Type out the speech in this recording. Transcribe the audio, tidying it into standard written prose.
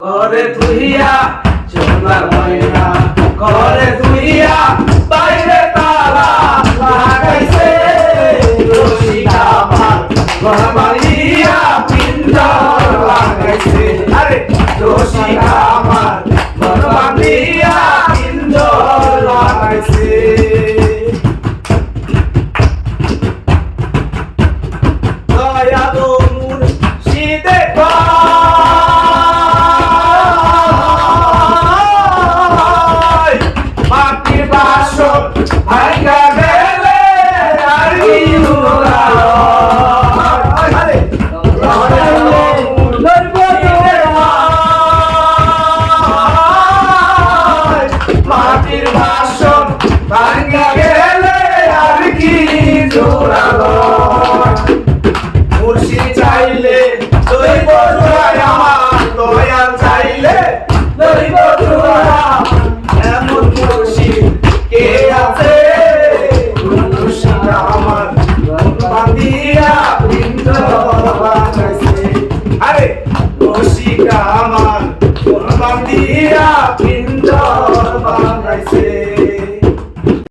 ঘরে তুইয়া সোনার ময়না ঘরে তুইয়া বাইরে তালা লাগাইছে রশিকা আমার ঘর বাড়িয়া পিঞ্জর লাগাইছে আরে রশিকা আমার ঘর বাড়িয়া পিঞ্জর লাগাইছে দয়ালু মুর্শিদে মাটির বাসন ভাঙা গেলে আর কি মাটির বাসন ভাঙা গেলে আর কি জোড়ালো মুর্শিদ চাইলে দৈব জোড়ায় আমার দয়াল চাইলে দৈব জোড়া এমন মুর্শিদ কে আছে মুর্শিদ আমার বাঁধিয়া পিঞ্জর